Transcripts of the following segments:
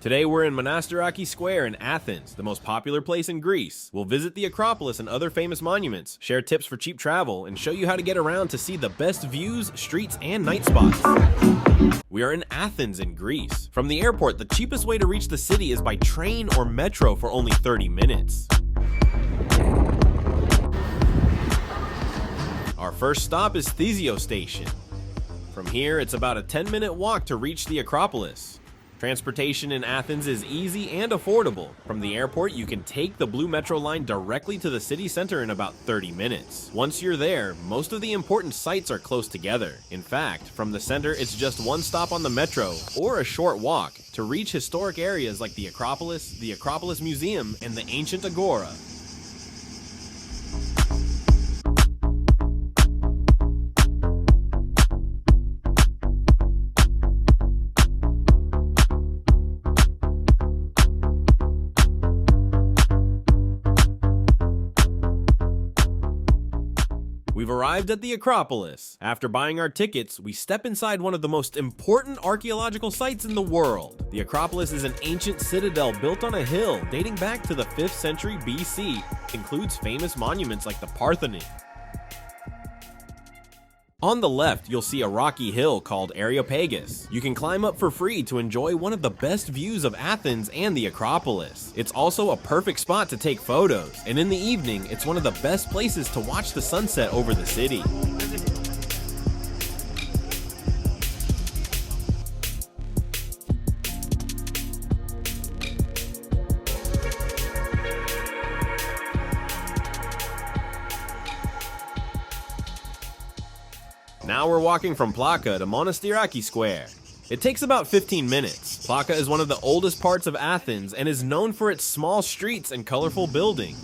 Today we're in Monastiraki Square in Athens, the most popular place in Greece. We'll visit the Acropolis and other famous monuments, share tips for cheap travel, and show you how to get around to see the best views, streets, and night spots. We are in Athens in Greece. From the airport, the cheapest way to reach the city is by train or metro for only 30 minutes. Our first stop is Thissio station. From here, it's about a 10-minute walk to reach the Acropolis. Transportation in Athens is easy and affordable. From the airport, you can take the blue metro line directly to the city center in about 30 minutes. Once you're there, most of the important sites are close together. In fact, from the center, it's just one stop on the metro, or a short walk, to reach historic areas like the Acropolis Museum, and the ancient Agora. We've arrived at the Acropolis. After buying our tickets, we step inside one of the most important archaeological sites in the world. The Acropolis is an ancient citadel built on a hill dating back to the 5th century BC. It includes famous monuments like the Parthenon. On the left, you'll see a rocky hill called Aeropagus. You can climb up for free to enjoy one of the best views of Athens and the Acropolis. It's also a perfect spot to take photos, and in the evening, it's one of the best places to watch the sunset over the city. Now we're walking from Plaka to Monastiraki Square. It takes about 15 minutes. Plaka is one of the oldest parts of Athens and is known for its small streets and colorful buildings.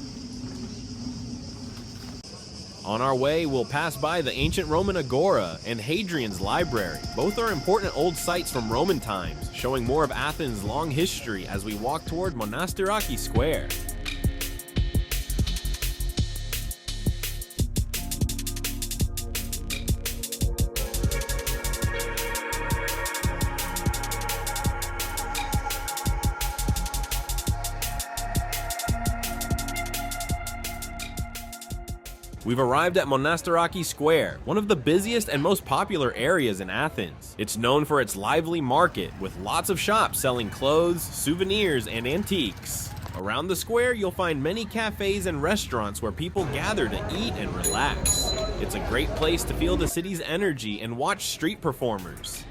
On our way, we'll pass by the ancient Roman Agora and Hadrian's library. Both are important old sites from Roman times, showing more of Athens' long history as we walk toward Monastiraki Square. We've arrived at Monastiraki Square, one of the busiest and most popular areas in Athens. It's known for its lively market, with lots of shops selling clothes, souvenirs, and antiques. Around the square, you'll find many cafes and restaurants where people gather to eat and relax. It's a great place to feel the city's energy and watch street performers.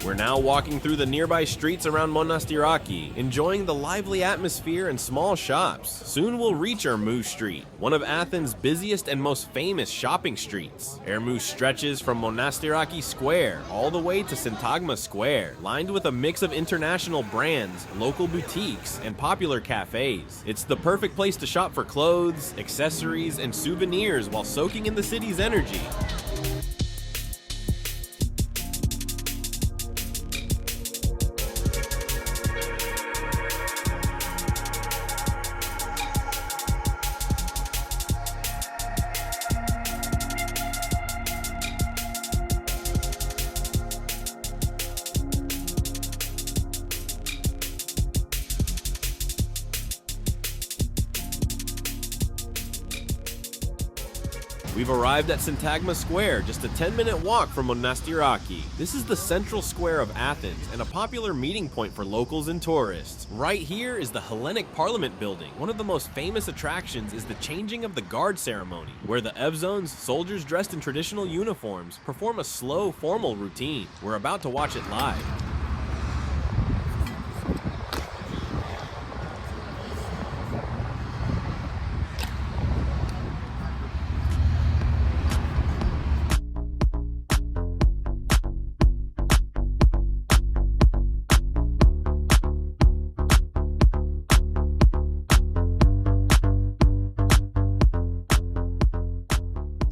We're now walking through the nearby streets around Monastiraki, enjoying the lively atmosphere and small shops. Soon we'll reach Ermou Street, one of Athens' busiest and most famous shopping streets. Ermou stretches from Monastiraki Square all the way to Syntagma Square, lined with a mix of international brands, local boutiques, and popular cafes. It's the perfect place to shop for clothes, accessories, and souvenirs while soaking in the city's energy. We've arrived at Syntagma Square, just a 10-minute walk from Monastiraki. This is the central square of Athens and a popular meeting point for locals and tourists. Right here is the Hellenic Parliament building. One of the most famous attractions is the changing of the guard ceremony, where the Evzones, soldiers dressed in traditional uniforms, perform a slow, formal routine. We're about to watch it live.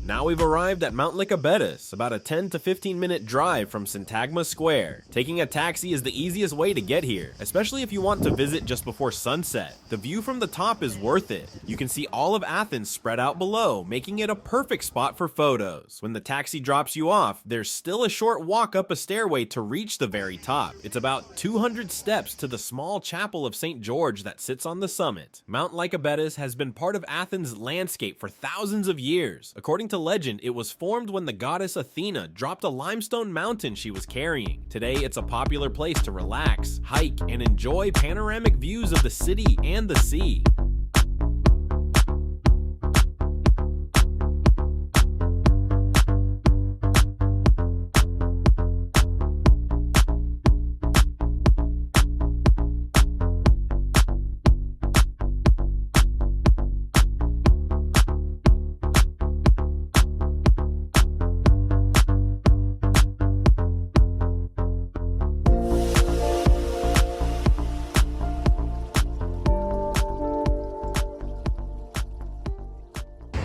Now Now we've arrived at Mount Lycabettus, about a 10 to 15 minute drive from Syntagma Square. Taking a taxi is the easiest way to get here, especially if you want to visit just before sunset. The view from the top is worth it. You can see all of Athens spread out below, making it a perfect spot for photos. When the taxi drops you off, there's still a short walk up a stairway to reach the very top. It's about 200 steps to the small chapel of St. George that sits on the summit. Mount Lycabettus has been part of Athens' landscape for thousands of years. According to legend, it was formed when the goddess Athena dropped a limestone mountain she was carrying. Today, it's a popular place to relax, hike, and enjoy panoramic views of the city and the sea.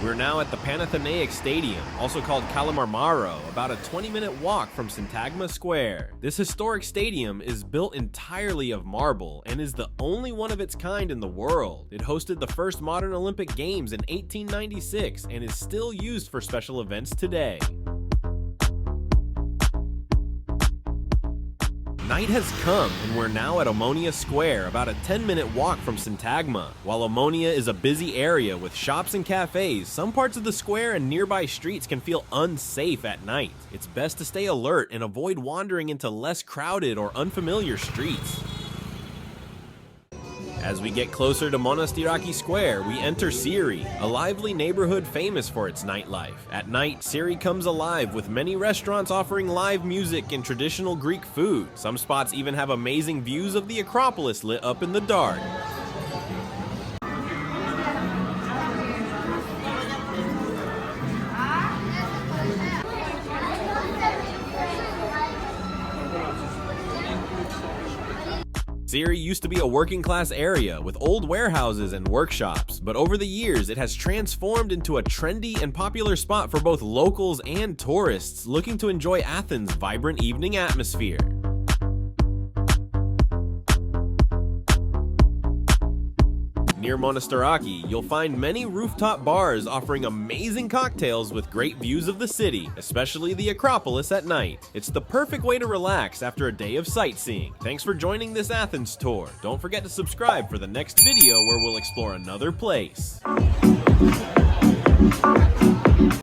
We're now at the Panathinaic Stadium, also called Kalamarmaro, about a 20-minute walk from Syntagma Square. This historic stadium is built entirely of marble and is the only one of its kind in the world. It hosted the first modern Olympic Games in 1896 and is still used for special events today. Night has come, and we're now at Omonoia Square, about a 10-minute walk from Syntagma. While Omonoia is a busy area with shops and cafes, some parts of the square and nearby streets can feel unsafe at night. It's best to stay alert and avoid wandering into less crowded or unfamiliar streets. As we get closer to Monastiraki Square, we enter Syrri, a lively neighborhood famous for its nightlife. At night, Syrri comes alive with many restaurants offering live music and traditional Greek food. Some spots even have amazing views of the Acropolis lit up in the dark. Syrri used to be a working class area with old warehouses and workshops, but over the years it has transformed into a trendy and popular spot for both locals and tourists looking to enjoy Athens' vibrant evening atmosphere. Near Monastiraki, you'll find many rooftop bars offering amazing cocktails with great views of the city, especially the Acropolis at night. It's the perfect way to relax after a day of sightseeing. Thanks for joining this Athens tour. Don't forget to subscribe for the next video where we'll explore another place.